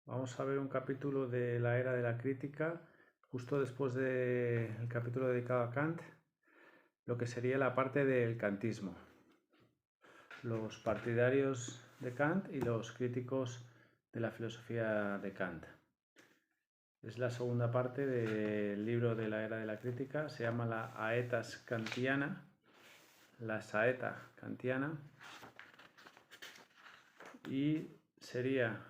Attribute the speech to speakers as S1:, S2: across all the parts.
S1: Vamos a ver un capítulo de la era de la crítica, justo después del capítulo dedicado a Kant, lo que sería la parte del kantismo, los partidarios de Kant y los críticos de la filosofía de Kant. Es la segunda parte del libro de la era de la crítica, se llama la Aetas Kantiana, la Saeta Kantiana, y sería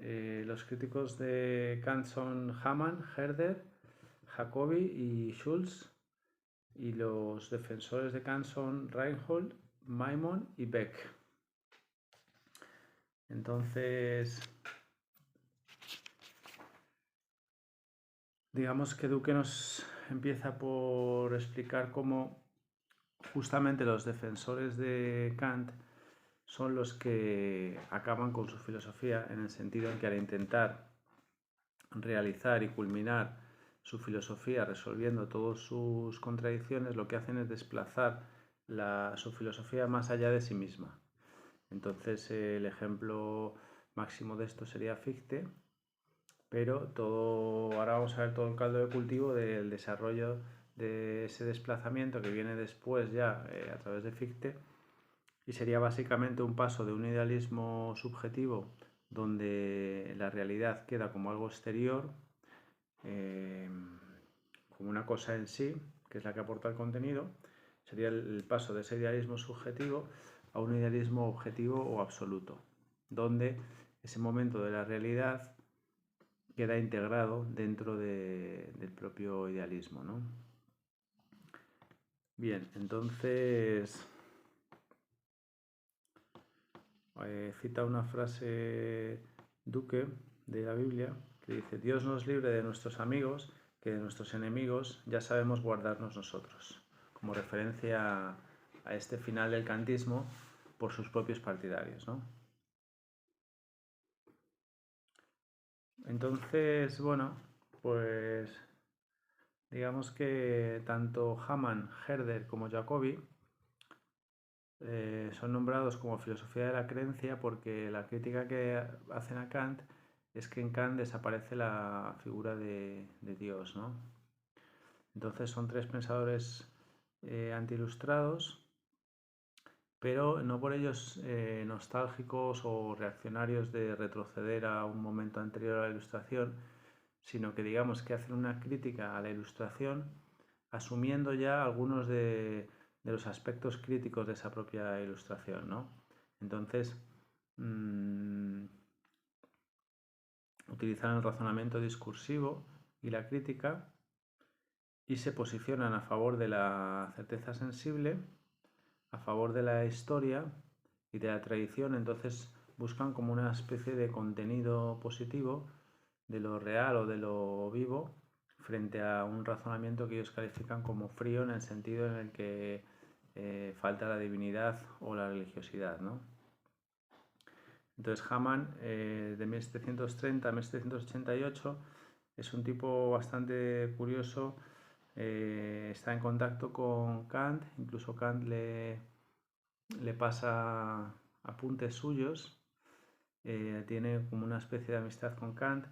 S1: los críticos de Kant son Hamann, Herder, Jacobi y Schulz, y los defensores de Kant son Reinhold, Maimon y Beck. Entonces, digamos que Duque nos empieza por explicar cómo justamente los defensores de Kant son los que acaban con su filosofía, en el sentido en que al intentar realizar y culminar su filosofía resolviendo todas sus contradicciones, lo que hacen es desplazar su filosofía más allá de sí misma. Entonces el ejemplo máximo de esto sería Fichte, pero ahora vamos a ver todo el caldo de cultivo del desarrollo de ese desplazamiento que viene después ya a través de Fichte, y sería básicamente un paso de un idealismo subjetivo donde la realidad queda como algo exterior, como una cosa en sí, que es la que aporta el contenido. Sería el paso de ese idealismo subjetivo a un idealismo objetivo o absoluto, donde ese momento de la realidad queda integrado dentro del propio idealismo, ¿no? Bien, entonces cita una frase Duque de la Biblia que dice: Dios nos libre de nuestros amigos, que de nuestros enemigos ya sabemos guardarnos nosotros, como referencia a este final del kantismo por sus propios partidarios, ¿no? Entonces, bueno, pues digamos que tanto Hamann, Herder como Jacobi son nombrados como filosofía de la creencia porque la crítica que hacen a Kant es que en Kant desaparece la figura de Dios, ¿no? Entonces son tres pensadores antiilustrados, pero no por ellos nostálgicos o reaccionarios de retroceder a un momento anterior a la Ilustración, sino que digamos que hacen una crítica a la Ilustración asumiendo ya algunos de los aspectos críticos de esa propia Ilustración, ¿no? Entonces, utilizan el razonamiento discursivo y la crítica y se posicionan a favor de la certeza sensible, a favor de la historia y de la tradición. Entonces buscan como una especie de contenido positivo de lo real o de lo vivo frente a un razonamiento que ellos califican como frío, en el sentido en el que falta la divinidad o la religiosidad, ¿no? Entonces Hamann, de 1730 a 1788, es un tipo bastante curioso. Está en contacto con Kant, incluso Kant le pasa apuntes suyos, tiene como una especie de amistad con Kant.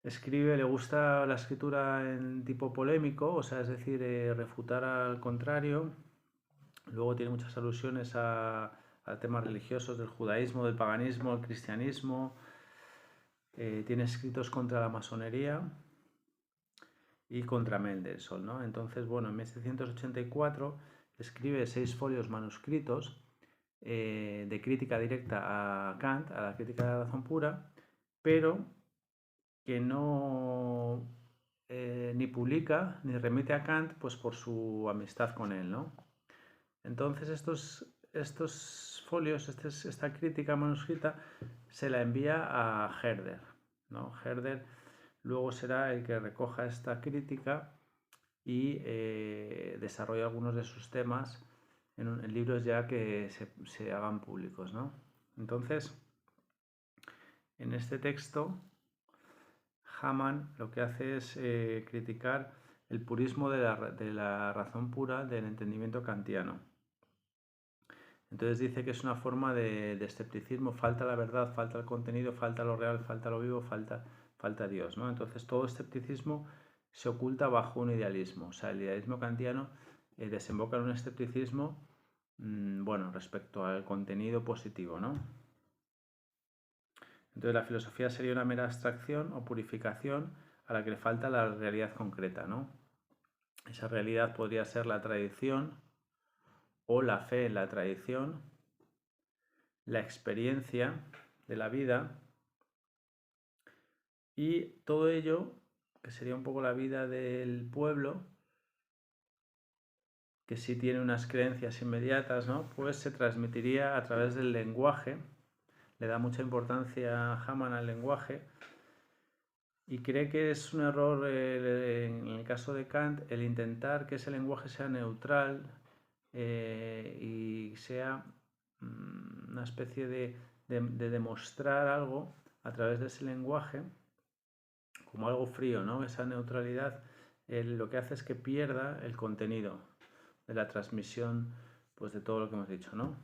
S1: Escribe, le gusta la escritura en tipo polémico, o sea, es decir, refutar al contrario. Luego tiene muchas alusiones a temas religiosos del judaísmo, del paganismo, el cristianismo. Tiene escritos contra la masonería y contra Mendelssohn, ¿no? Entonces, bueno, en 1784 escribe 6 folios manuscritos de crítica directa a Kant, a la crítica de la razón pura, pero que no ni publica ni remite a Kant, pues por su amistad con él, ¿no? Entonces estos folios, esta crítica manuscrita, se la envía a Herder, ¿no? Herder luego será el que recoja esta crítica y desarrolla algunos de sus temas en libros ya que se hagan públicos, ¿no? Entonces, en este texto, Hamann lo que hace es criticar el purismo de la razón pura del entendimiento kantiano. Entonces dice que es una forma de escepticismo, falta la verdad, falta el contenido, falta lo real, falta lo vivo, falta Dios, ¿no? Entonces todo escepticismo se oculta bajo un idealismo. O sea, el idealismo kantiano desemboca en un escepticismo, bueno, respecto al contenido positivo, ¿no? Entonces la filosofía sería una mera abstracción o purificación a la que le falta la realidad concreta, ¿no? Esa realidad podría ser la tradición o la fe en la tradición, la experiencia de la vida y todo ello, que sería un poco la vida del pueblo, que sí tiene unas creencias inmediatas, ¿no? Pues se transmitiría a través del lenguaje. Le da mucha importancia a Hamann al lenguaje y cree que es un error en el caso de Kant el intentar que ese lenguaje sea neutral y sea una especie de demostrar algo a través de ese lenguaje como algo frío, ¿no? Esa neutralidad lo que hace es que pierda el contenido de la transmisión, pues de todo lo que hemos dicho, ¿no?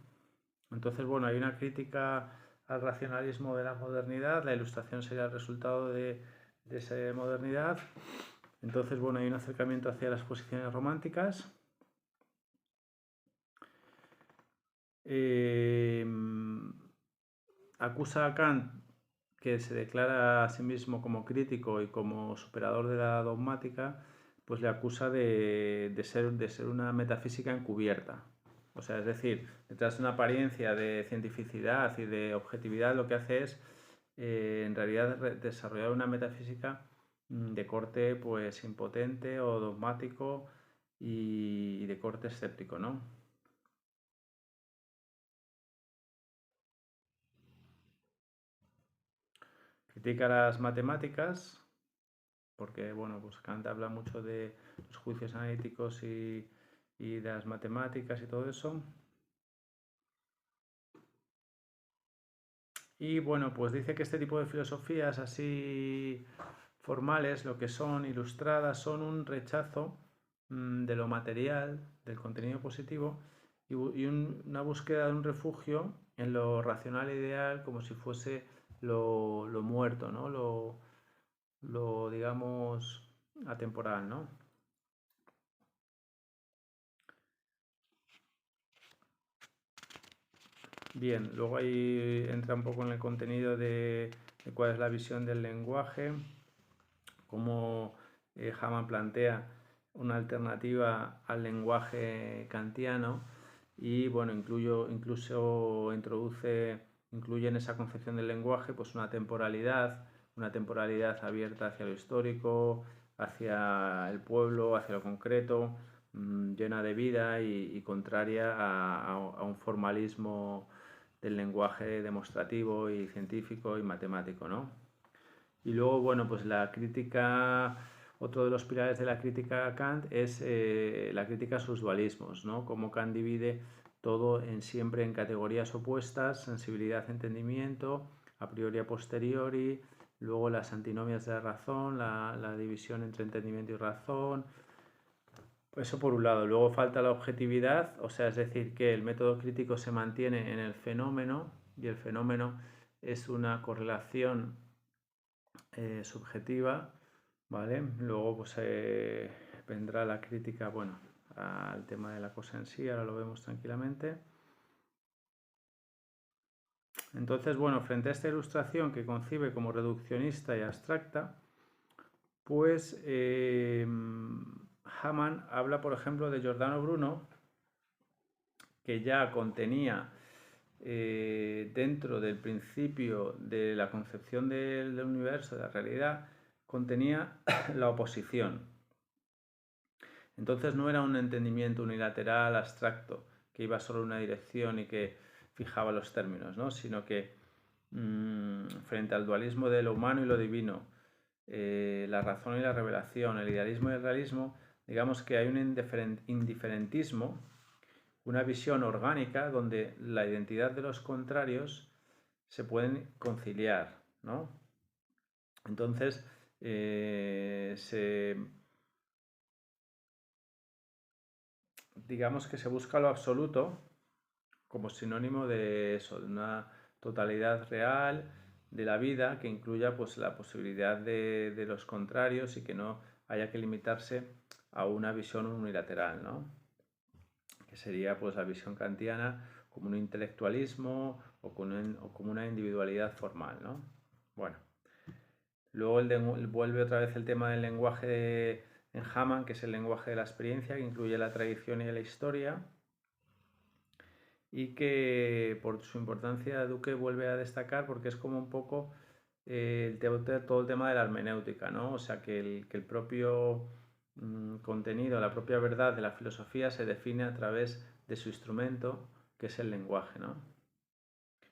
S1: Entonces, bueno, hay una crítica al racionalismo de la modernidad, la ilustración sería el resultado de esa modernidad. Entonces, bueno, hay un acercamiento hacia las posiciones románticas. Acusa a Kant, que se declara a sí mismo como crítico y como superador de la dogmática, pues le acusa de ser una metafísica encubierta. O sea, es decir, detrás de una apariencia de cientificidad y de objetividad, lo que hace es, en realidad, desarrollar una metafísica de corte, pues, impotente o dogmático y de corte escéptico, ¿no? Critica las matemáticas, porque, bueno, pues Kant habla mucho de los juicios analíticos y de las matemáticas y todo eso. Y bueno, pues dice que este tipo de filosofías así formales, lo que son ilustradas, son un rechazo de lo material, del contenido positivo y una búsqueda de un refugio en lo racional e ideal como si fuese lo muerto, ¿no? Lo, digamos, atemporal, ¿no? Bien, luego ahí entra un poco en el contenido de cuál es la visión del lenguaje, cómo Hamann plantea una alternativa al lenguaje kantiano y bueno, incluso incluye en esa concepción del lenguaje pues una temporalidad abierta hacia lo histórico, hacia el pueblo, hacia lo concreto, llena de vida y contraria a un formalismo del lenguaje demostrativo y científico y matemático, ¿no? Y luego, bueno, pues otro de los pilares de la crítica a Kant es la crítica a sus dualismos, ¿no? Cómo Kant divide todo siempre en categorías opuestas, sensibilidad, entendimiento, a priori, a posteriori, luego las antinomias de la razón, la división entre entendimiento y razón. Eso por un lado. Luego falta la objetividad, o sea, es decir, que el método crítico se mantiene en el fenómeno y el fenómeno es una correlación subjetiva, ¿vale? Luego pues vendrá la crítica, bueno, al tema de la cosa en sí, ahora lo vemos tranquilamente. Entonces, bueno, frente a esta ilustración que concibe como reduccionista y abstracta, pues Hamann habla, por ejemplo, de Giordano Bruno, que ya contenía dentro del principio de la concepción del universo, de la realidad, contenía la oposición. Entonces no era un entendimiento unilateral, abstracto, que iba solo en una dirección y que fijaba los términos, ¿no? Sino que frente al dualismo de lo humano y lo divino, la razón y la revelación, el idealismo y el realismo, digamos que hay un indiferentismo, una visión orgánica donde la identidad de los contrarios se pueden conciliar, ¿no? Entonces, digamos que se busca lo absoluto como sinónimo de eso, de una totalidad real de la vida que incluya pues la posibilidad de los contrarios y que no haya que limitarse a una visión unilateral, ¿no? Que sería pues la visión kantiana como un intelectualismo o como una individualidad formal, ¿no? Bueno, luego vuelve otra vez el tema del lenguaje en Hamann, que es el lenguaje de la experiencia, que incluye la tradición y la historia, y que por su importancia Duque vuelve a destacar porque es como un poco todo el tema de la hermenéutica, ¿no? O sea, que el propio contenido, la propia verdad de la filosofía se define a través de su instrumento, que es el lenguaje, ¿no?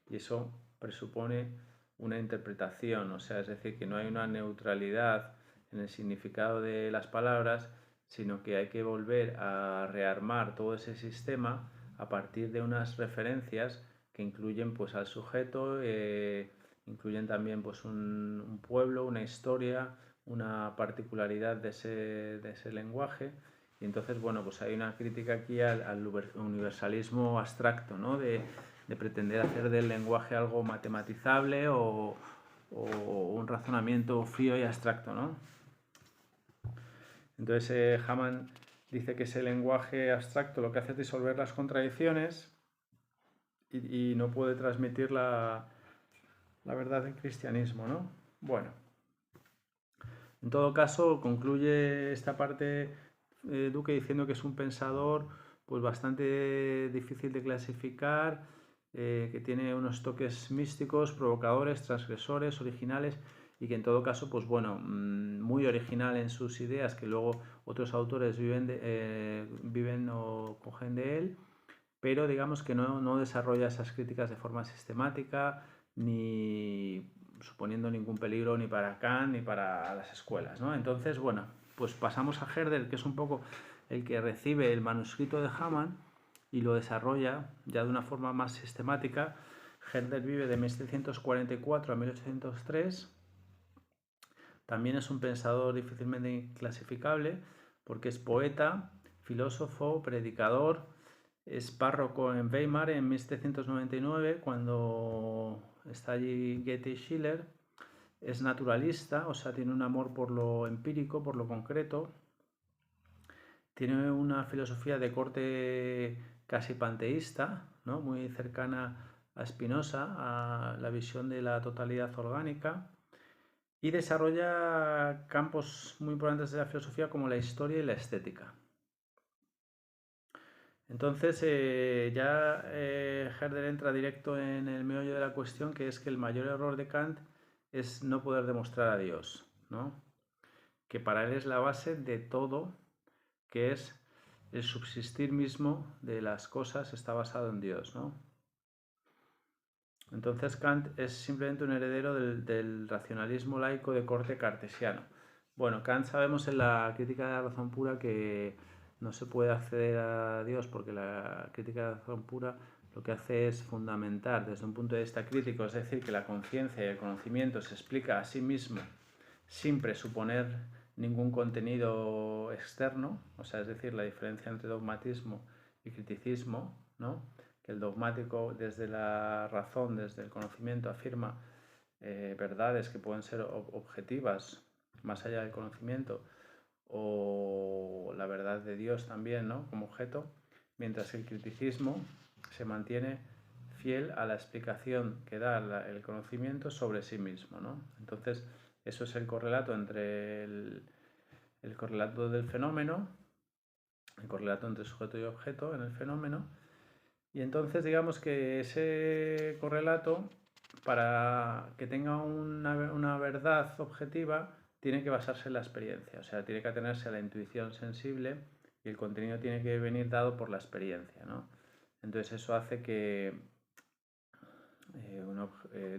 S1: Y eso presupone una interpretación, o sea, es decir, que no hay una neutralidad en el significado de las palabras, sino que hay que volver a rearmar todo ese sistema a partir de unas referencias que incluyen pues al sujeto, incluyen también pues un pueblo, una historia, una particularidad de ese lenguaje. Y entonces, bueno, pues hay una crítica aquí al universalismo abstracto, ¿no? De pretender hacer del lenguaje algo matematizable o un razonamiento frío y abstracto, ¿no? Entonces Hamann dice que ese lenguaje abstracto lo que hace es disolver las contradicciones y no puede transmitir la verdad del cristianismo, ¿no? Bueno, en todo caso concluye esta parte Duque diciendo que es un pensador pues bastante difícil de clasificar, que tiene unos toques místicos, provocadores, transgresores, originales y que en todo caso, pues bueno, muy original en sus ideas que luego otros autores viven o cogen de él, pero digamos que no desarrolla esas críticas de forma sistemática ni suponiendo ningún peligro ni para Kant ni para las escuelas, ¿no? Entonces, bueno, pues pasamos a Herder, que es un poco el que recibe el manuscrito de Hamann y lo desarrolla ya de una forma más sistemática. Herder vive de 1744 a 1803. También es un pensador difícilmente clasificable porque es poeta, filósofo, predicador, es párroco en Weimar en 1799 cuando está allí Goethe y Schiller. Es naturalista, o sea, tiene un amor por lo empírico, por lo concreto. Tiene una filosofía de corte casi panteísta, ¿no? Muy cercana a Spinoza, a la visión de la totalidad orgánica, y desarrolla campos muy importantes de la filosofía como la historia y la estética. Entonces ya Herder entra directo en el meollo de la cuestión, que es que el mayor error de Kant es no poder demostrar a Dios, ¿no? Que para él es la base de todo, que es el subsistir mismo de las cosas está basado en Dios, ¿no? Entonces Kant es simplemente un heredero del racionalismo laico de corte cartesiano. Bueno, Kant sabemos en la crítica de la razón pura que no se puede acceder a Dios porque la crítica de la razón pura lo que hace es fundamentar desde un punto de vista crítico, es decir, que la conciencia y el conocimiento se explica a sí mismo sin presuponer ningún contenido externo, o sea, es decir, la diferencia entre dogmatismo y criticismo, ¿no? Que el dogmático desde la razón, desde el conocimiento, afirma verdades que pueden ser objetivas más allá del conocimiento o la verdad de Dios también, ¿no? Como objeto, mientras que el criticismo se mantiene fiel a la explicación que da el conocimiento sobre sí mismo, ¿no? Entonces, eso es el correlato entre el correlato del fenómeno, el correlato entre sujeto y objeto en el fenómeno. Y entonces digamos que ese correlato, para que tenga una verdad objetiva, tiene que basarse en la experiencia, o sea, tiene que atenerse a la intuición sensible y el contenido tiene que venir dado por la experiencia, ¿no? Entonces eso hace que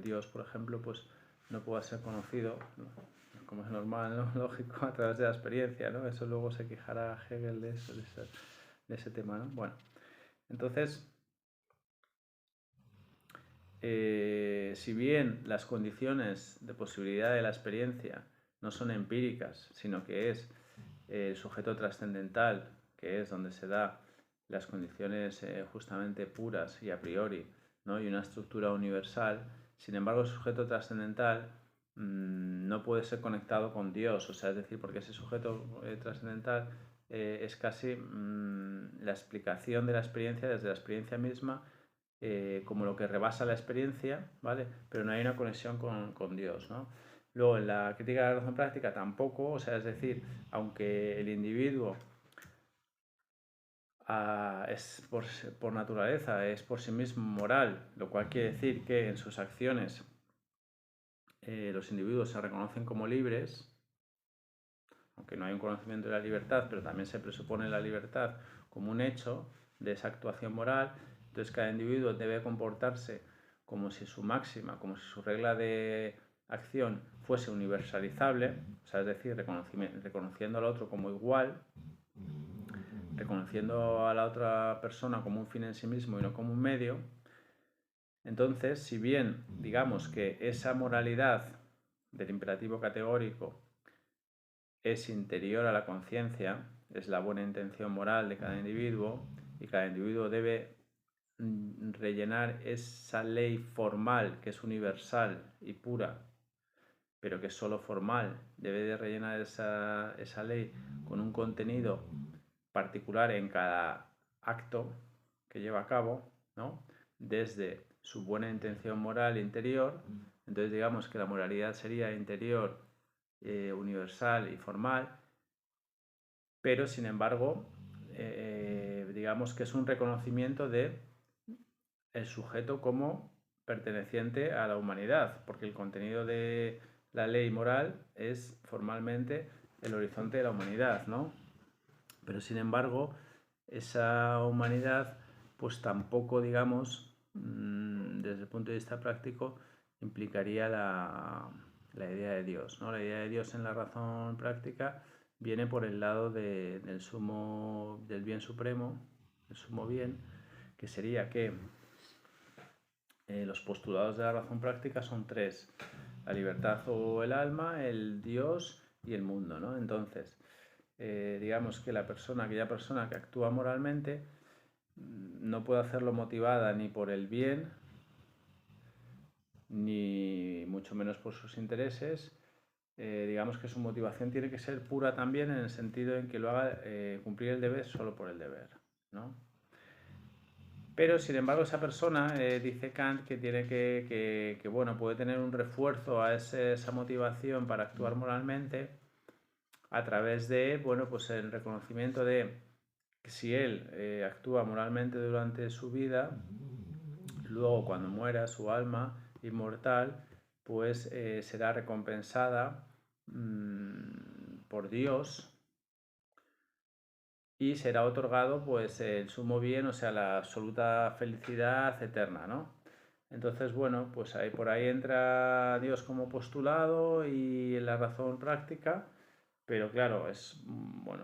S1: Dios, por ejemplo, pues no pueda ser conocido, ¿no? Como es normal, ¿no? Lógico, a través de la experiencia, ¿no? Eso luego se quejará Hegel de ese tema, ¿no? Bueno, entonces, si bien las condiciones de posibilidad de la experiencia no son empíricas, sino que es el sujeto trascendental, que es donde se da las condiciones justamente puras y a priori, ¿no? Y una estructura universal. Sin embargo, el sujeto trascendental no puede ser conectado con Dios, o sea, es decir, porque ese sujeto trascendental es casi la explicación de la experiencia desde la experiencia misma, como lo que rebasa la experiencia, ¿vale? Pero no hay una conexión con Dios, ¿no? Luego, en la crítica de la razón práctica tampoco, o sea, es decir, aunque el individuo es por naturaleza, es por sí mismo moral, lo cual quiere decir que en sus acciones los individuos se reconocen como libres, aunque no hay un conocimiento de la libertad, pero también se presupone la libertad como un hecho de esa actuación moral. Entonces cada individuo debe comportarse como si su máxima, como si su regla de acción fuese universalizable, o sea, es decir, reconociendo al otro como igual, reconociendo a la otra persona como un fin en sí mismo y no como un medio. Entonces, si bien digamos que esa moralidad del imperativo categórico es interior a la conciencia, es la buena intención moral de cada individuo, y cada individuo debe rellenar esa ley formal que es universal y pura, pero que es solo formal, debe de rellenar esa ley con un contenido particular en cada acto que lleva a cabo, ¿no? Desde su buena intención moral interior. Entonces digamos que la moralidad sería interior, universal y formal, pero sin embargo digamos que es un reconocimiento de el sujeto como perteneciente a la humanidad, porque el contenido de la ley moral es formalmente el horizonte de la humanidad, ¿no? Pero sin embargo, esa humanidad, pues tampoco, digamos, desde el punto de vista práctico, implicaría la idea de Dios, ¿no? La idea de Dios en la razón práctica viene por el lado del bien supremo, el sumo bien, que sería que los postulados de la razón práctica son tres: la libertad o el alma, el Dios y el mundo, ¿no? Entonces, digamos que aquella persona que actúa moralmente no puede hacerlo motivada ni por el bien, ni mucho menos por sus intereses. Digamos que su motivación tiene que ser pura también, en el sentido en que lo haga cumplir el deber solo por el deber, ¿no? Pero sin embargo esa persona, dice Kant, que tiene que bueno, puede tener un refuerzo a esa motivación para actuar moralmente a través de, bueno, pues el reconocimiento de que si él actúa moralmente durante su vida, luego cuando muera su alma inmortal, pues será recompensada por Dios, y será otorgado pues el sumo bien, o sea, la absoluta felicidad eterna, ¿no? Entonces, bueno, pues ahí por ahí entra Dios como postulado y en la razón práctica, pero claro, es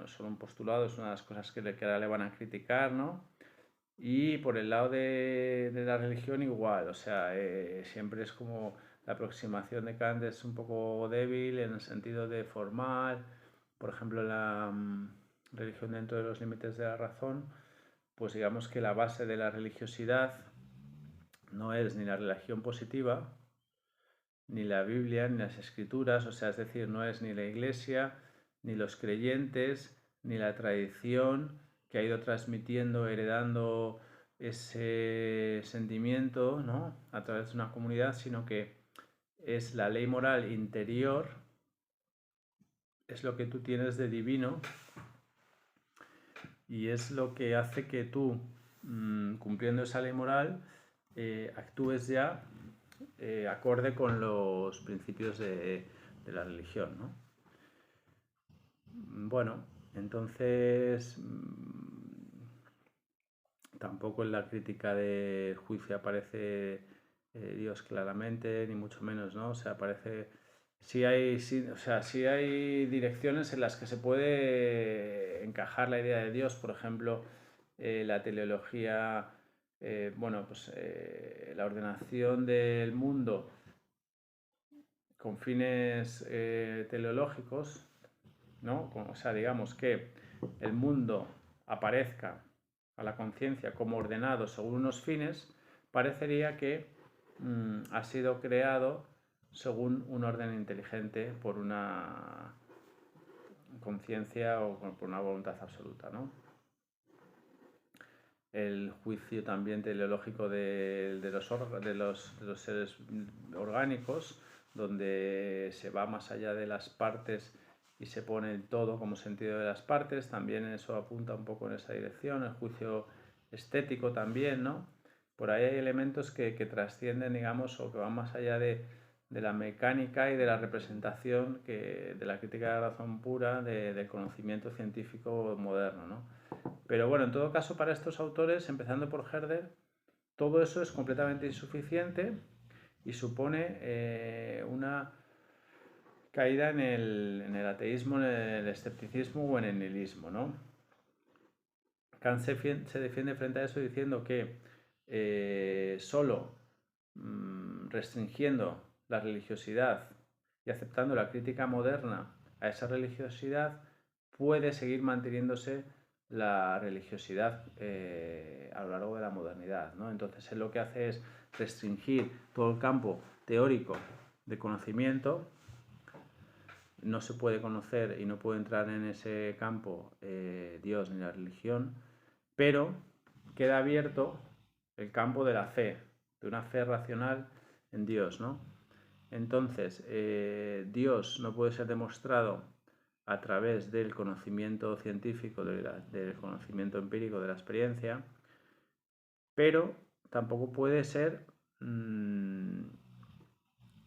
S1: solo un postulado, es una de las cosas que ahora le van a criticar, ¿no? Y por el lado de la religión igual, o sea, siempre es como la aproximación de Kant es un poco débil en el sentido de formal. Por ejemplo, la religión dentro de los límites de la razón, pues digamos que la base de la religiosidad no es ni la religión positiva, ni la Biblia, ni las escrituras, o sea, es decir, no es ni la Iglesia, ni los creyentes, ni la tradición que ha ido transmitiendo, heredando ese sentimiento, ¿no?, a través de una comunidad, sino que es la ley moral interior, es lo que tú tienes de divino y es lo que hace que tú, cumpliendo esa ley moral, actúes ya acorde con los principios de la religión, ¿no? Bueno, entonces tampoco en la crítica del juicio aparece Dios claramente, ni mucho menos, ¿no? O sea, aparece... Sí hay direcciones en las que se puede encajar la idea de Dios, por ejemplo, la teleología, la ordenación del mundo con fines teleológicos, ¿no? O sea, digamos que el mundo aparezca a la conciencia como ordenado según unos fines, parecería que ha sido creado según un orden inteligente por una conciencia o por una voluntad absoluta, ¿no? El juicio también teleológico de los seres orgánicos, donde se va más allá de las partes y se pone el todo como sentido de las partes, también eso apunta un poco en esa dirección. El juicio estético también, ¿no? Por ahí hay elementos que trascienden, digamos, o que van más allá de la mecánica y de la representación, de la crítica de la razón pura, del conocimiento científico moderno, ¿no? Pero bueno, en todo caso, para estos autores, empezando por Herder, todo eso es completamente insuficiente y supone una caída en el ateísmo, en el escepticismo o en el nihilismo, ¿no? Kant se defiende frente a eso diciendo que solo restringiendo la religiosidad y aceptando la crítica moderna a esa religiosidad puede seguir manteniéndose la religiosidad a lo largo de la modernidad, ¿no? Entonces él lo que hace es restringir todo el campo teórico de conocimiento. No se puede conocer y no puede entrar en ese campo Dios ni la religión, pero queda abierto el campo de la fe, de una fe racional en Dios, ¿no? Entonces, Dios no puede ser demostrado a través del conocimiento científico, del conocimiento empírico de la experiencia, pero tampoco puede ser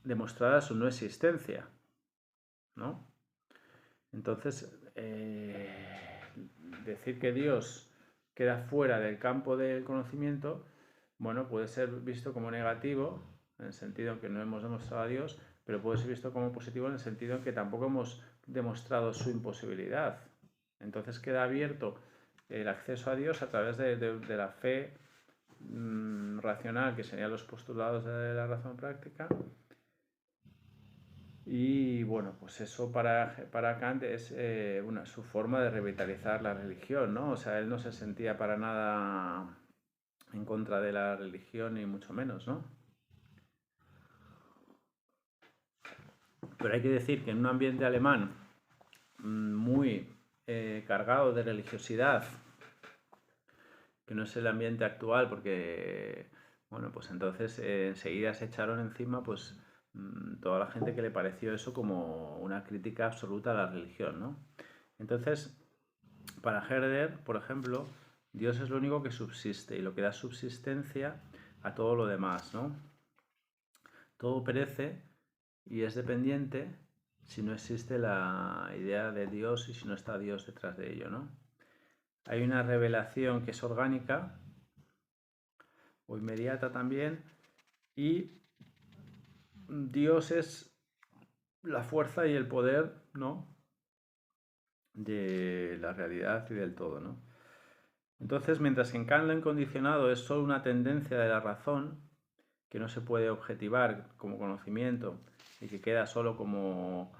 S1: demostrada su no existencia, ¿no? Entonces, decir que Dios queda fuera del campo del conocimiento, bueno, puede ser visto como negativo, en el sentido en que no hemos demostrado a Dios, pero puede ser visto como positivo en el sentido en que tampoco hemos demostrado su imposibilidad. Entonces queda abierto el acceso a Dios a través de la fe racional, que serían los postulados de la razón práctica. Y bueno, pues eso para Kant es su forma de revitalizar la religión, ¿no? O sea, él no se sentía para nada en contra de la religión, ni mucho menos, ¿no? Pero hay que decir que en un ambiente alemán muy cargado de religiosidad, que no es el ambiente actual, porque, bueno, pues entonces enseguida se echaron encima, pues, toda la gente que le pareció eso como una crítica absoluta a la religión, ¿no? Entonces, para Herder, por ejemplo, Dios es lo único que subsiste y lo que da subsistencia a todo lo demás, ¿no? Todo perece y es dependiente si no existe la idea de Dios y si no está Dios detrás de ello, ¿no? Hay una revelación que es orgánica o inmediata también, y Dios es la fuerza y el poder, ¿no?, de la realidad y del todo, ¿no? Entonces, mientras que en Kant lo incondicionado es solo una tendencia de la razón, que no se puede objetivar como conocimiento y que queda solo como,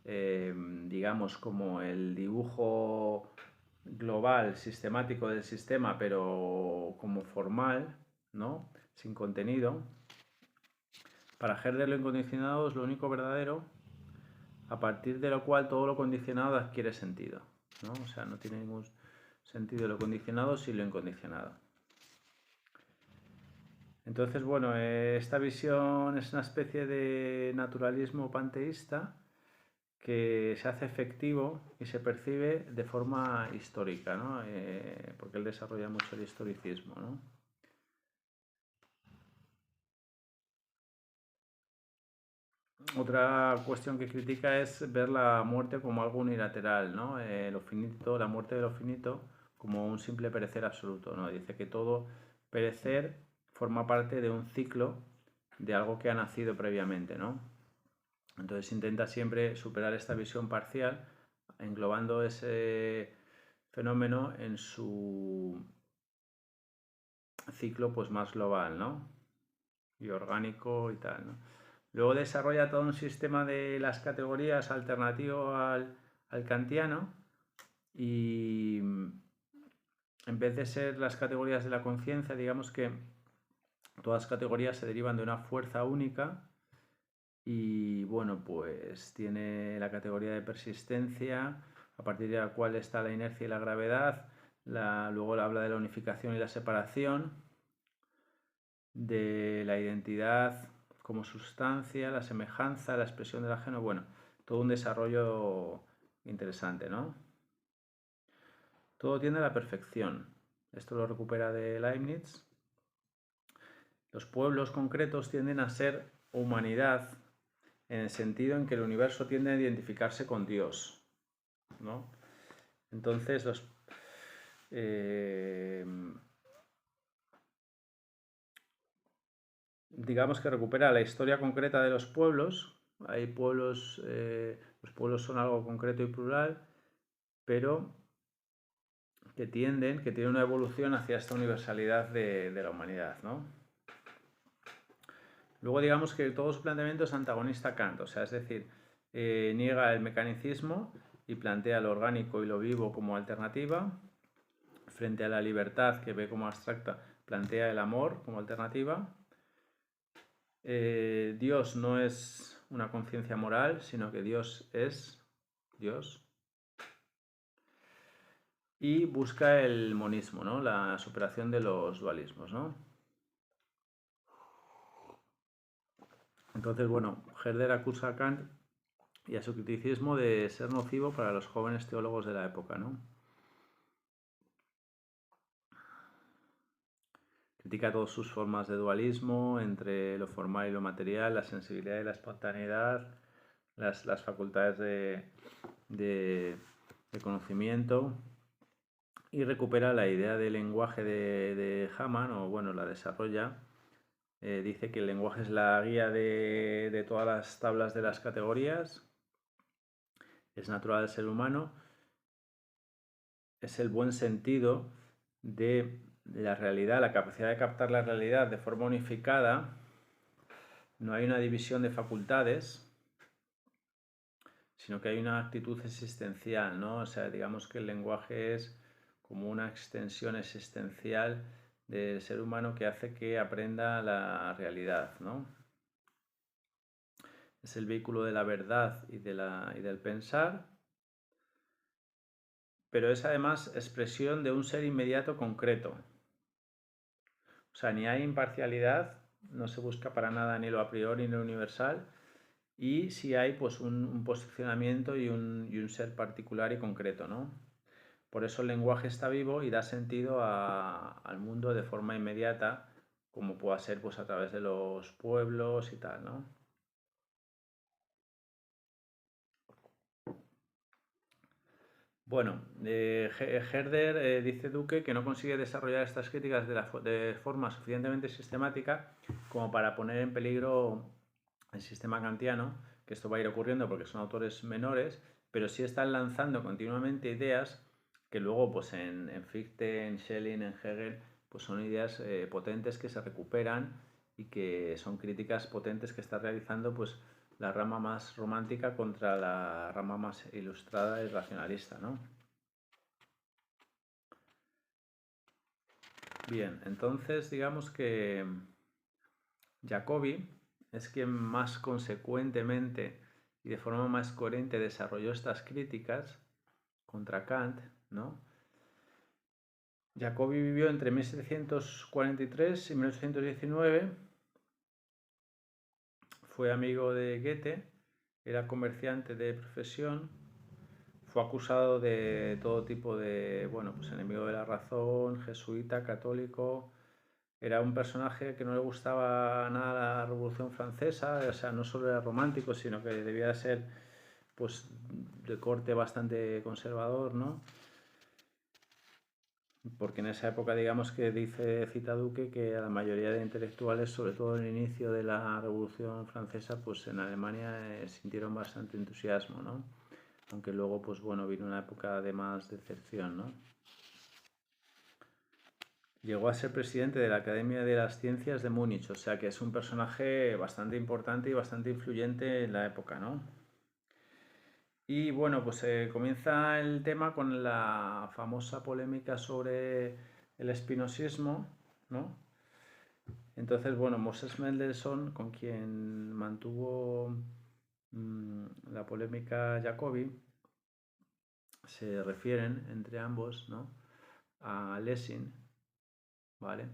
S1: digamos, como el dibujo global, sistemático del sistema, pero como formal, ¿no?, sin contenido. Para Herder lo incondicionado es lo único verdadero, a partir de lo cual todo lo condicionado adquiere sentido, ¿no? O sea, no tiene ningún sentido lo condicionado sin lo incondicionado. Entonces, bueno, esta visión es una especie de naturalismo panteísta que se hace efectivo y se percibe de forma histórica, ¿no? Porque él desarrolla mucho el historicismo, ¿no? Otra cuestión que critica es ver la muerte como algo unilateral, ¿no? Lo finito, la muerte de lo finito, como un simple perecer absoluto, ¿no? Dice que todo perecer forma parte de un ciclo de algo que ha nacido previamente, ¿no? Entonces intenta siempre superar esta visión parcial, englobando ese fenómeno en su ciclo pues más global, ¿no?, y orgánico y tal, ¿no? Luego desarrolla todo un sistema de las categorías alternativo al kantiano, y en vez de ser las categorías de la conciencia, digamos que todas las categorías se derivan de una fuerza única y bueno, pues tiene la categoría de persistencia, a partir de la cual está la inercia y la gravedad, luego habla de la unificación y la separación, de la identidad como sustancia, la semejanza, la expresión del ajeno, bueno, todo un desarrollo interesante, ¿no? Todo tiende a la perfección. Esto lo recupera de Leibniz. Los pueblos concretos tienden a ser humanidad en el sentido en que el universo tiende a identificarse con Dios, ¿no? Entonces, digamos que recupera la historia concreta de los pueblos. Hay pueblos, los pueblos son algo concreto y plural, pero que tienen una evolución hacia esta universalidad de la humanidad, ¿no? Luego digamos que todo su planteamiento es antagonista a Kant, o sea, es decir, niega el mecanicismo y plantea lo orgánico y lo vivo como alternativa. Frente a la libertad, que ve como abstracta, plantea el amor como alternativa. Dios no es una conciencia moral, sino que Dios es Dios. Y busca el monismo, ¿no? La superación de los dualismos, ¿no? Entonces, bueno, Herder acusa a Kant y a su criticismo de ser nocivo para los jóvenes teólogos de la época, ¿no? Critica todas sus formas de dualismo entre lo formal y lo material, la sensibilidad y la espontaneidad, las facultades de conocimiento, y recupera la idea del lenguaje de Hamann, o bueno, la desarrolla. Dice que el lenguaje es la guía de todas las tablas de las categorías, es natural del ser humano, es el buen sentido de la realidad, la capacidad de captar la realidad de forma unificada. No hay una división de facultades, sino que hay una actitud existencial, ¿no? O sea, digamos que el lenguaje es como una extensión existencial del ser humano que hace que aprenda la realidad, ¿no? Es el vehículo de la verdad y del pensar, pero es además expresión de un ser inmediato concreto. O sea, ni hay imparcialidad, no se busca para nada ni lo a priori ni lo universal, y sí hay pues un posicionamiento y un ser particular y concreto, ¿no? Por eso el lenguaje está vivo y da sentido al mundo de forma inmediata, como pueda ser pues a través de los pueblos y tal, ¿no? Bueno, Herder dice Duque que no consigue desarrollar estas críticas de forma suficientemente sistemática como para poner en peligro el sistema kantiano, que esto va a ir ocurriendo porque son autores menores, pero sí están lanzando continuamente ideas que luego pues en Fichte, en Schelling, en Hegel, pues son ideas potentes que se recuperan y que son críticas potentes que está realizando pues la rama más romántica contra la rama más ilustrada y racionalista, ¿no? Bien, entonces digamos que Jacobi es quien más consecuentemente y de forma más coherente desarrolló estas críticas contra Kant, ¿no? Jacobi vivió entre 1743 y 1819, fue amigo de Goethe, era comerciante de profesión, fue acusado de todo tipo de, bueno, pues enemigo de la razón, jesuita, católico. Era un personaje que no le gustaba nada la Revolución Francesa, o sea, no solo era romántico, sino que debía ser pues de corte bastante conservador, ¿no? Porque en esa época, digamos que cita Duque que a la mayoría de intelectuales, sobre todo en el inicio de la Revolución Francesa, pues en Alemania sintieron bastante entusiasmo, ¿no? Aunque luego, pues bueno, vino una época de más decepción, ¿no? Llegó a ser presidente de la Academia de las Ciencias de Múnich, o sea que es un personaje bastante importante y bastante influyente en la época, ¿no? Y bueno, pues comienza el tema con la famosa polémica sobre el espinosismo, ¿no? Entonces, bueno, Moses Mendelssohn, con quien mantuvo la polémica Jacobi, se refieren entre ambos, ¿no? A Lessing, ¿vale?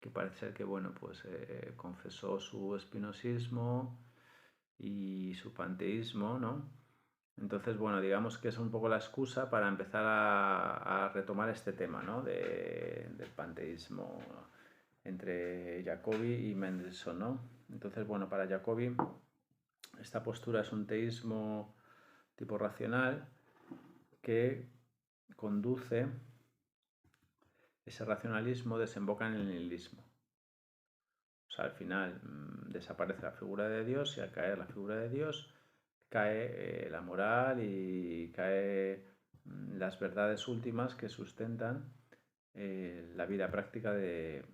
S1: Que parece ser que, bueno, pues confesó su espinosismo y su panteísmo, ¿no? Entonces, bueno, digamos que es un poco la excusa para empezar a retomar este tema, ¿no? Del panteísmo entre Jacobi y Mendelssohn, ¿no? Entonces, bueno, para Jacobi esta postura es un teísmo tipo racional que conduce, ese racionalismo desemboca en el nihilismo. O sea, al final desaparece la figura de Dios y al caer la figura de Dios cae la moral y cae las verdades últimas que sustentan la vida práctica del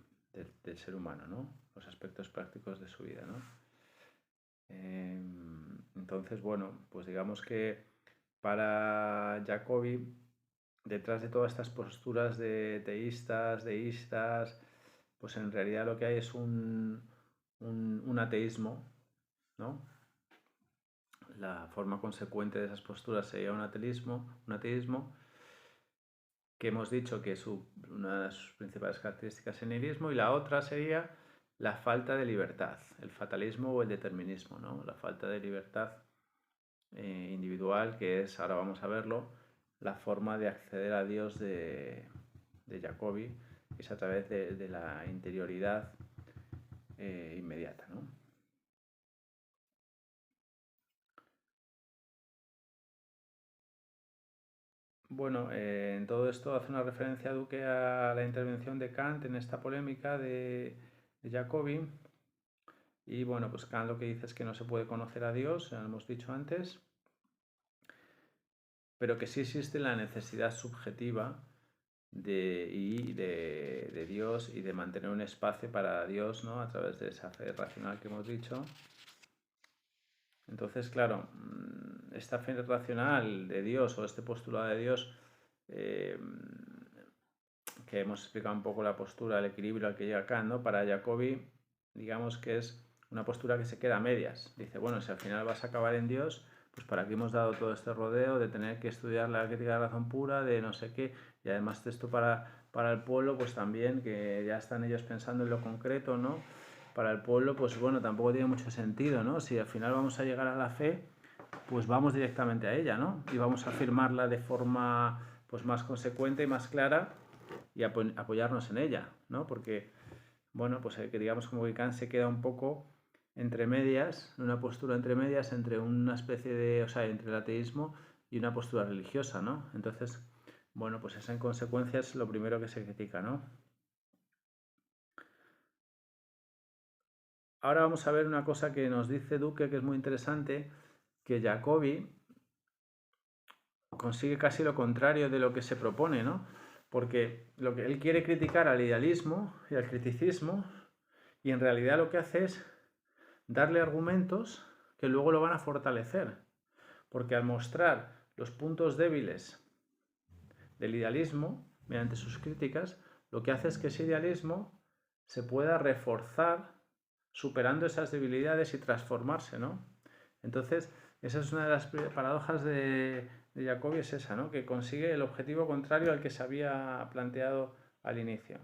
S1: ser humano, ¿no? Los aspectos prácticos de su vida, ¿no? Entonces, bueno, pues digamos que para Jacobi, detrás de todas estas posturas de teístas, deístas, pues en realidad lo que hay es un ateísmo, ¿no? La forma consecuente de esas posturas sería un ateísmo que hemos dicho que es una de sus principales características es el nihilismo, y la otra sería la falta de libertad, el fatalismo o el determinismo, ¿no? La falta de libertad individual, que es, ahora vamos a verlo, la forma de acceder a Dios de Jacobi, que es a través de la interioridad inmediata, ¿no? Bueno, en todo esto hace una referencia Duque a la intervención de Kant en esta polémica de Jacobi. Y bueno, pues Kant lo que dice es que no se puede conocer a Dios, ya lo hemos dicho antes, pero que sí existe la necesidad subjetiva de Dios y de mantener un espacio para Dios, ¿no? A través de esa fe racional que hemos dicho. Entonces, claro, esta fe racional de Dios o este postulado de Dios, eh, que hemos explicado un poco la postura, el equilibrio al que llega Kant, ¿no? Para Jacobi, digamos que es una postura que se queda a medias. Dice, bueno, si al final vas a acabar en Dios, pues para qué hemos dado todo este rodeo de tener que estudiar la crítica de la razón pura, de no sé qué, y además esto para el pueblo, pues también, que ya están ellos pensando en lo concreto, ¿no? Para el pueblo, pues bueno, tampoco tiene mucho sentido, ¿no? Si al final vamos a llegar a la fe, pues vamos directamente a ella, ¿no? Y vamos a afirmarla de forma pues más consecuente y más clara y apoyarnos en ella, ¿no? Porque, bueno, pues que digamos como que Kant se queda un poco entre medias, una postura entre medias entre una especie de, o sea, entre el ateísmo y una postura religiosa, ¿no? Entonces, bueno, pues esa en consecuencia es lo primero que se critica, ¿no? Ahora vamos a ver una cosa que nos dice Duque que es muy interesante, que Jacobi consigue casi lo contrario de lo que se propone, ¿no? Porque lo que él quiere criticar al idealismo y al criticismo, y en realidad lo que hace es darle argumentos que luego lo van a fortalecer. Porque al mostrar los puntos débiles del idealismo, mediante sus críticas, lo que hace es que ese idealismo se pueda reforzar superando esas debilidades y transformarse, ¿no? Entonces, esa es una de las paradojas de Jacobi, es esa, ¿no? Que consigue el objetivo contrario al que se había planteado al inicio.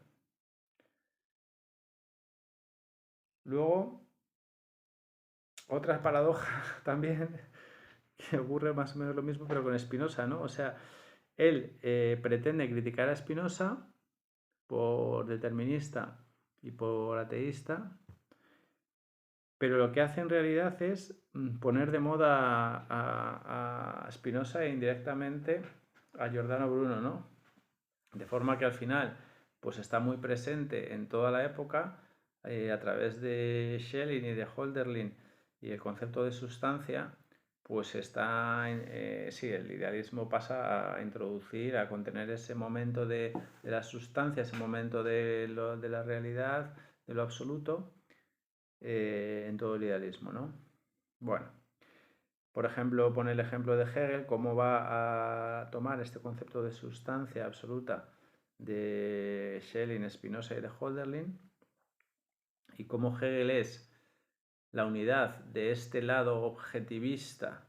S1: Luego, otra paradoja también que ocurre más o menos lo mismo, pero con Spinoza, ¿no? O sea, él pretende criticar a Spinoza por determinista y por ateísta, pero lo que hace en realidad es poner de moda a Spinoza e indirectamente a Giordano Bruno, ¿no? De forma que al final pues está muy presente en toda la época a través de Schelling y de Hölderlin y el concepto de sustancia, pues está, sí, el idealismo pasa a introducir, a contener ese momento de la sustancia, ese momento de la realidad, de lo absoluto, en todo el idealismo, ¿no? Bueno, Por ejemplo, pone el ejemplo de Hegel, cómo va a tomar este concepto de sustancia absoluta de Schelling, Spinoza y de Hölderlin, y cómo Hegel es la unidad de este lado objetivista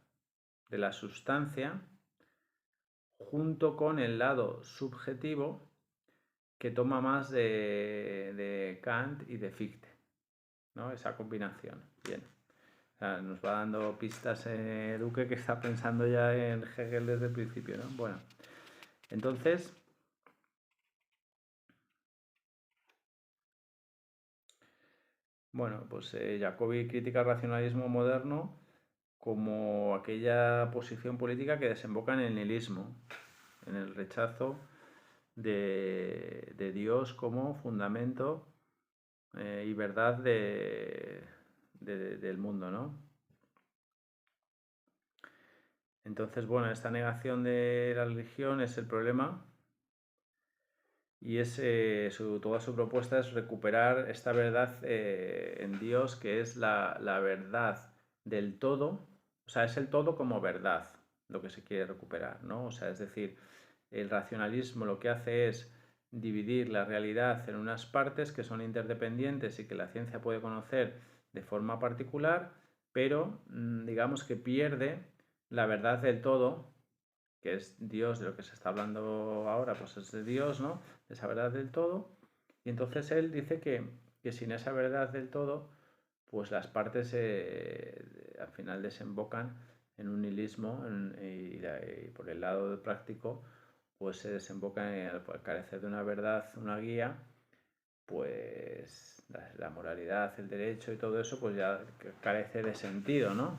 S1: de la sustancia junto con el lado subjetivo que toma más de Kant y de Fichte, ¿no? Esa combinación. Bien. O sea, nos va dando pistas Duque, que está pensando ya en Hegel desde el principio, ¿no? Bueno, entonces, bueno, pues Jacobi critica el racionalismo moderno como aquella posición política que desemboca en el nihilismo, en el rechazo de Dios como fundamento y verdad del mundo, ¿no? Entonces, bueno, esta negación de la religión es el problema y toda su propuesta es recuperar esta verdad en Dios, que es la verdad del todo, o sea, es el todo como verdad lo que se quiere recuperar, ¿no? O sea, es decir, el racionalismo lo que hace es dividir la realidad en unas partes que son interdependientes y que la ciencia puede conocer de forma particular, pero digamos que pierde la verdad del todo, que es Dios, de lo que se está hablando ahora, pues es de Dios, ¿no? De esa verdad del todo. Y entonces él dice que sin esa verdad del todo, pues las partes al final desembocan en un nihilismo y por el lado práctico, pues se desemboca en al carecer de una verdad, una guía, pues la moralidad, el derecho y todo eso, pues ya carece de sentido, ¿no?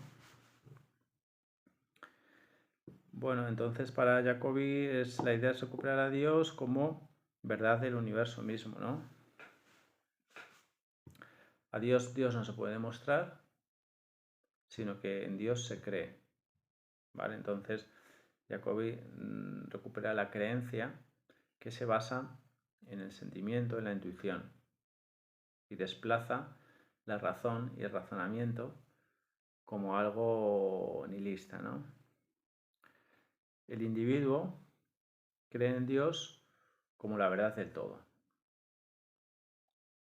S1: Bueno, entonces para Jacobi la idea es recuperar a Dios como verdad del universo mismo, ¿no? A Dios no se puede demostrar, sino que en Dios se cree, ¿vale? Entonces Jacobi recupera la creencia que se basa en el sentimiento, en la intuición, y desplaza la razón y el razonamiento como algo nihilista, ¿no? El individuo cree en Dios como la verdad del todo.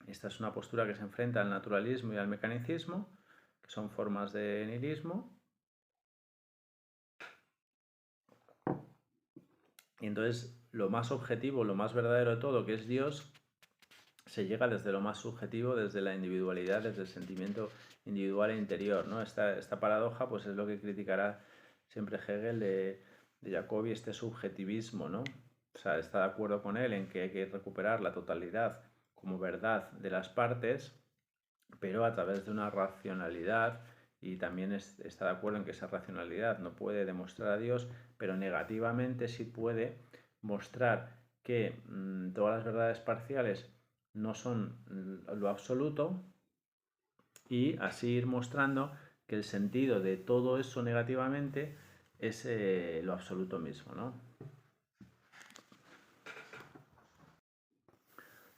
S1: Esta es una postura que se enfrenta al naturalismo y al mecanicismo, que son formas de nihilismo. Y entonces lo más objetivo, lo más verdadero de todo, que es Dios, se llega desde lo más subjetivo, desde la individualidad, desde el sentimiento individual e interior, ¿no? Esta paradoja pues es lo que criticará siempre Hegel de Jacobi, este subjetivismo, ¿no? O sea, está de acuerdo con él en que hay que recuperar la totalidad como verdad de las partes, pero a través de una racionalidad, y también está de acuerdo en que esa racionalidad no puede demostrar a Dios, pero negativamente sí puede mostrar que todas las verdades parciales no son lo absoluto, y así ir mostrando que el sentido de todo eso negativamente es lo absoluto mismo, ¿no?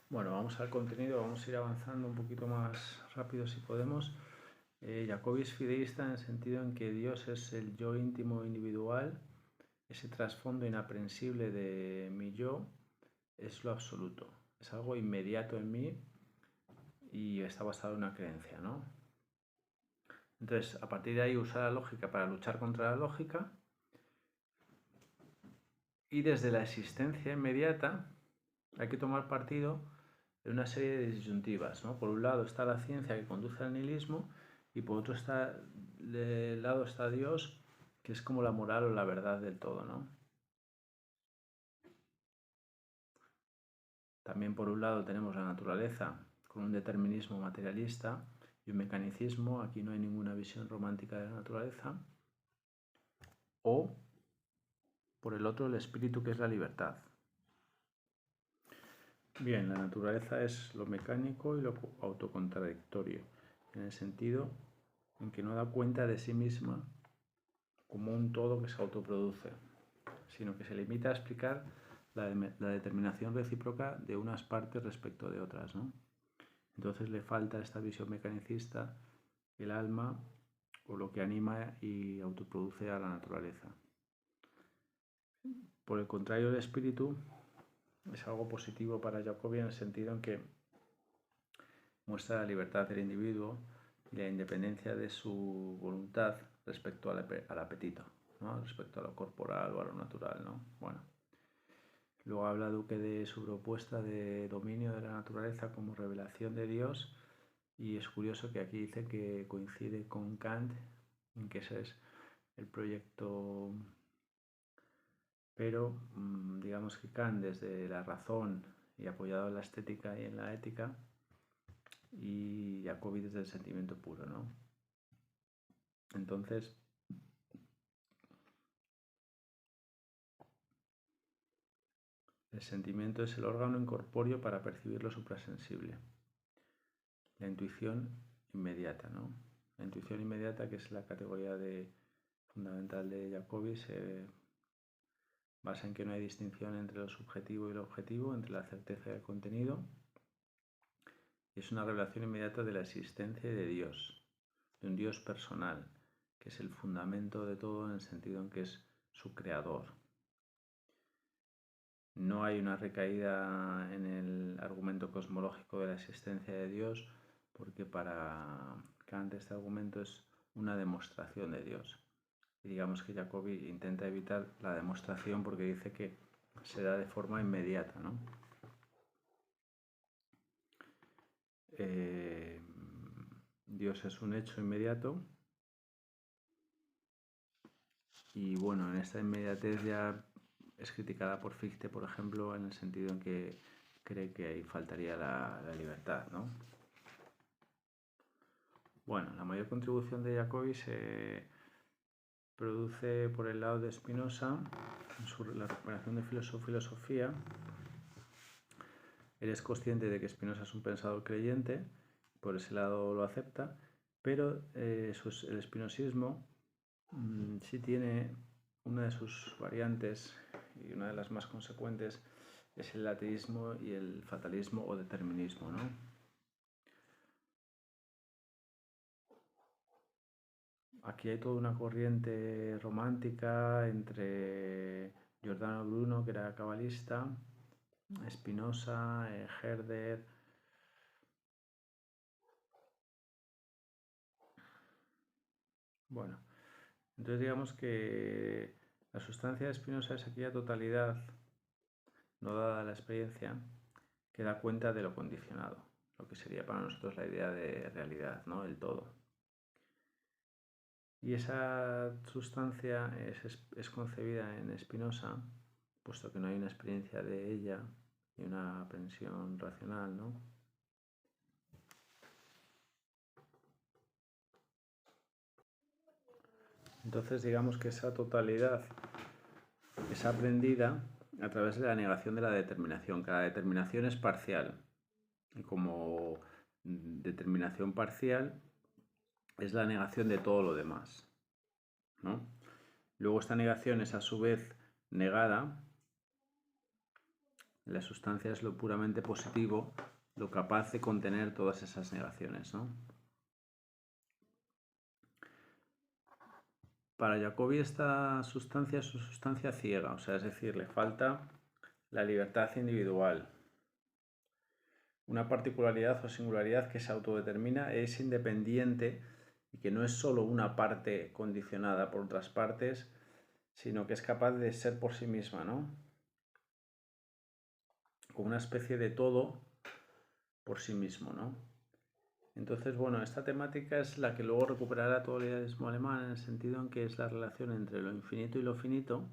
S1: Bueno, vamos al contenido, vamos a ir avanzando un poquito más rápido si podemos. Jacobi es fideísta en el sentido en que Dios es el yo íntimo individual, ese trasfondo inaprensible de mi yo es lo absoluto, es algo inmediato en mí y está basado en una creencia, ¿no? Entonces, a partir de ahí usa la lógica para luchar contra la lógica, y desde la existencia inmediata hay que tomar partido de una serie de disyuntivas, ¿no? Por un lado está la ciencia que conduce al nihilismo, y por otro lado está Dios, que es como la moral o la verdad del todo, ¿no? También por un lado tenemos la naturaleza con un determinismo materialista y un mecanicismo, aquí no hay ninguna visión romántica de la naturaleza, o por el otro el espíritu, que es la libertad. Bien, la naturaleza es lo mecánico y lo autocontradictorio, en el sentido en que no da cuenta de sí misma como un todo que se autoproduce, sino que se limita a explicar la determinación recíproca de unas partes respecto de otras, ¿no? Entonces le falta esta visión mecanicista, el alma, o lo que anima y autoproduce a la naturaleza. Por el contrario, el espíritu es algo positivo para Jacobi en el sentido en que muestra la libertad del individuo y la independencia de su voluntad respecto al apetito, ¿no? Respecto a lo corporal o a lo natural, ¿no? Bueno. Luego habla Duque de su propuesta de dominio de la naturaleza como revelación de Dios, y es curioso que aquí dice que coincide con Kant en que ese es el proyecto, pero digamos que Kant desde la razón y apoyado en la estética y en la ética, y Jacobi desde el sentimiento puro, ¿no? Entonces, el sentimiento es el órgano incorpóreo para percibir lo suprasensible. La intuición inmediata, ¿no? La intuición inmediata, que es la categoría fundamental de Jacobi, se basa en que no hay distinción entre lo subjetivo y lo objetivo, entre la certeza y el contenido. Es una revelación inmediata de la existencia de Dios, de un Dios personal, que es el fundamento de todo en el sentido en que es su creador. No hay una recaída en el argumento cosmológico de la existencia de Dios, porque para Kant este argumento es una demostración de Dios. Y digamos que Jacobi intenta evitar la demostración porque dice que se da de forma inmediata, ¿no? Dios es un hecho inmediato, y bueno, en esta inmediatez ya es criticada por Fichte, por ejemplo, en el sentido en que cree que ahí faltaría la libertad, ¿no? Bueno, la mayor contribución de Jacobi se produce por el lado de Spinoza, en la recuperación de filosofía. Él es consciente de que Spinoza es un pensador creyente, por ese lado lo acepta, pero el espinosismo sí tiene una de sus variantes, y una de las más consecuentes es el ateísmo y el fatalismo o determinismo, ¿no? Aquí hay toda una corriente romántica entre Giordano Bruno, que era cabalista, Spinoza, Herder. Bueno, entonces digamos que la sustancia de Spinoza es aquella totalidad no dada a la experiencia que da cuenta de lo condicionado, lo que sería para nosotros la idea de realidad, ¿no? El todo. Y esa sustancia es concebida en Spinoza, puesto que no hay una experiencia de ella y una aprehensión racional, ¿no? Entonces digamos que esa totalidad es aprendida a través de la negación de la determinación. Cada determinación es parcial, y como determinación parcial es la negación de todo lo demás, ¿no? Luego esta negación es a su vez negada. La sustancia es lo puramente positivo, lo capaz de contener todas esas negaciones, ¿no? Para Jacobi esta sustancia es una sustancia ciega, o sea, es decir, le falta la libertad individual, una particularidad o singularidad que se autodetermina, es independiente y que no es solo una parte condicionada por otras partes, sino que es capaz de ser por sí misma, ¿no? Como una especie de todo por sí mismo, ¿no? Entonces, bueno, esta temática es la que luego recuperará todo el idealismo alemán, en el sentido en que es la relación entre lo infinito y lo finito.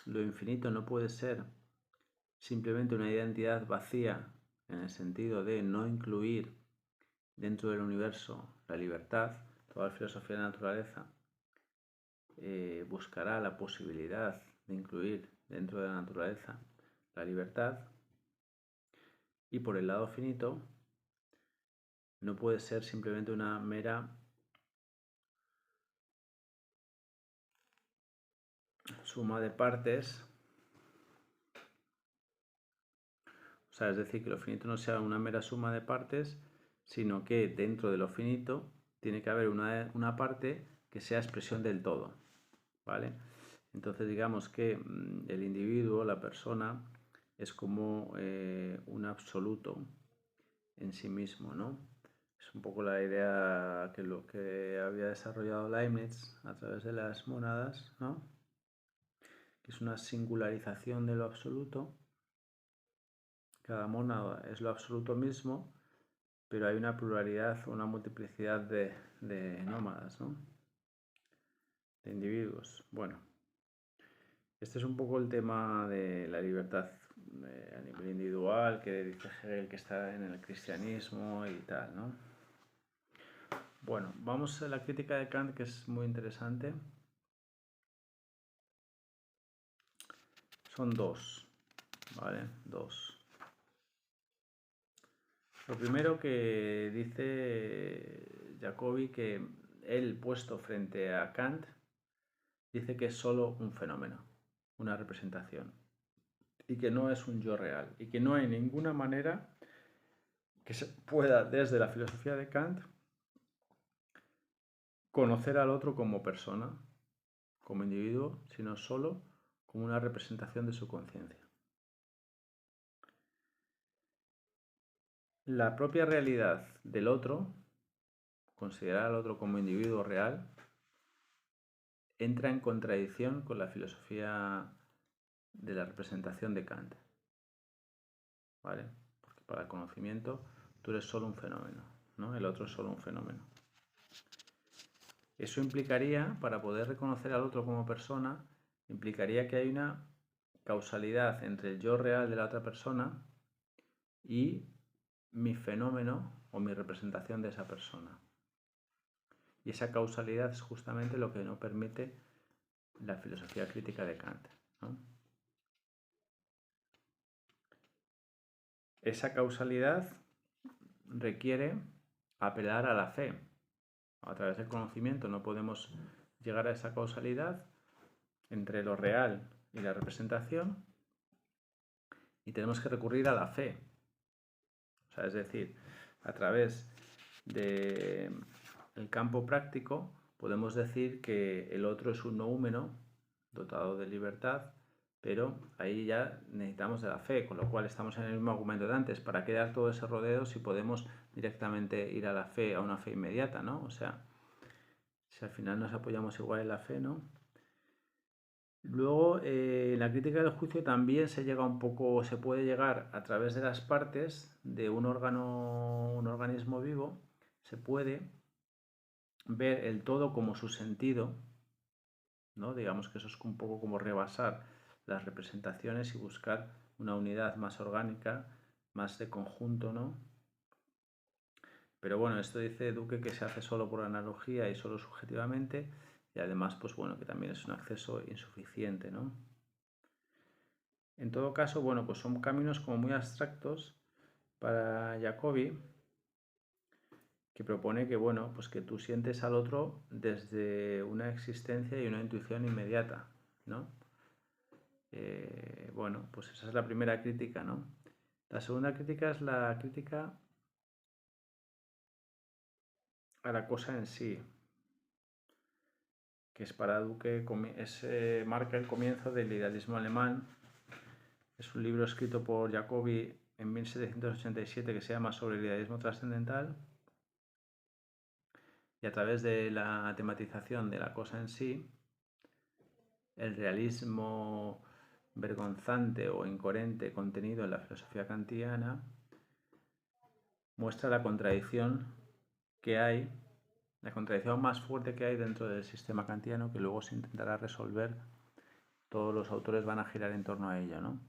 S1: Lo infinito no puede ser simplemente una identidad vacía, en el sentido de no incluir dentro del universo la libertad. Toda la filosofía de la naturaleza buscará la posibilidad de incluir dentro de la naturaleza la libertad, y por el lado finito no puede ser simplemente una mera suma de partes, o sea, es decir, que lo finito no sea una mera suma de partes, sino que dentro de lo finito tiene que haber una parte que sea expresión del todo, ¿vale? Entonces digamos que el individuo, la persona, es como un absoluto en sí mismo, ¿no? Es un poco la idea que lo que había desarrollado Leibniz a través de las mónadas, ¿no? Que es una singularización de lo absoluto. Cada mónada es lo absoluto mismo, pero hay una pluralidad, una multiplicidad de nómadas, ¿no? De individuos. Bueno, este es un poco el tema de la libertad a nivel individual, que dice Hegel que está en el cristianismo y tal, ¿no? Bueno, vamos a la crítica de Kant, que es muy interesante. Son dos, ¿vale? Dos. Lo primero que dice Jacobi, que él puesto frente a Kant, dice que es solo un fenómeno, una representación, y que no es un yo real, y que no hay ninguna manera que se pueda, desde la filosofía de Kant, conocer al otro como persona, como individuo, sino solo como una representación de su conciencia. La propia realidad del otro, considerar al otro como individuo real, entra en contradicción con la filosofía de la representación de Kant, ¿vale? Porque para el conocimiento tú eres solo un fenómeno, ¿no? El otro es solo un fenómeno. Eso implicaría, para poder reconocer al otro como persona, implicaría que hay una causalidad entre el yo real de la otra persona y mi fenómeno o mi representación de esa persona. Y esa causalidad es justamente lo que no permite la filosofía crítica de Kant, ¿no? Esa causalidad requiere apelar a la fe. A través del conocimiento no podemos llegar a esa causalidad entre lo real y la representación, y tenemos que recurrir a la fe. O sea, es decir, a través del campo práctico podemos decir que el otro es un noúmeno dotado de libertad, pero ahí ya necesitamos de la fe, con lo cual estamos en el mismo argumento de antes. ¿Para qué dar todo ese rodeo si podemos directamente ir a la fe, a una fe inmediata, ¿no? O sea, si al final nos apoyamos igual en la fe, ¿no? Luego, en la crítica del juicio también se llega un poco, se puede llegar a través de las partes de un organismo vivo, se puede ver el todo como su sentido, ¿no? Digamos que eso es un poco como rebasar las representaciones y buscar una unidad más orgánica, más de conjunto, ¿no? Pero bueno, esto dice Duque que se hace solo por analogía y solo subjetivamente, y además, pues bueno, que también es un acceso insuficiente, ¿no? En todo caso, bueno, pues son caminos como muy abstractos para Jacobi, que propone que, bueno, pues que tú sientes al otro desde una existencia y una intuición inmediata, ¿no? Bueno, pues esa es la primera crítica, ¿no? La segunda crítica es la crítica a la cosa en sí, que es para Duque, marca el comienzo del idealismo alemán. Es un libro escrito por Jacobi en 1787 que se llama Sobre el idealismo trascendental, y a través de la tematización de la cosa en sí, el realismo vergonzante o incoherente contenido en la filosofía kantiana muestra la contradicción que hay, la contradicción más fuerte que hay dentro del sistema kantiano, que luego se intentará resolver. Todos los autores van a girar en torno a ella, ¿no?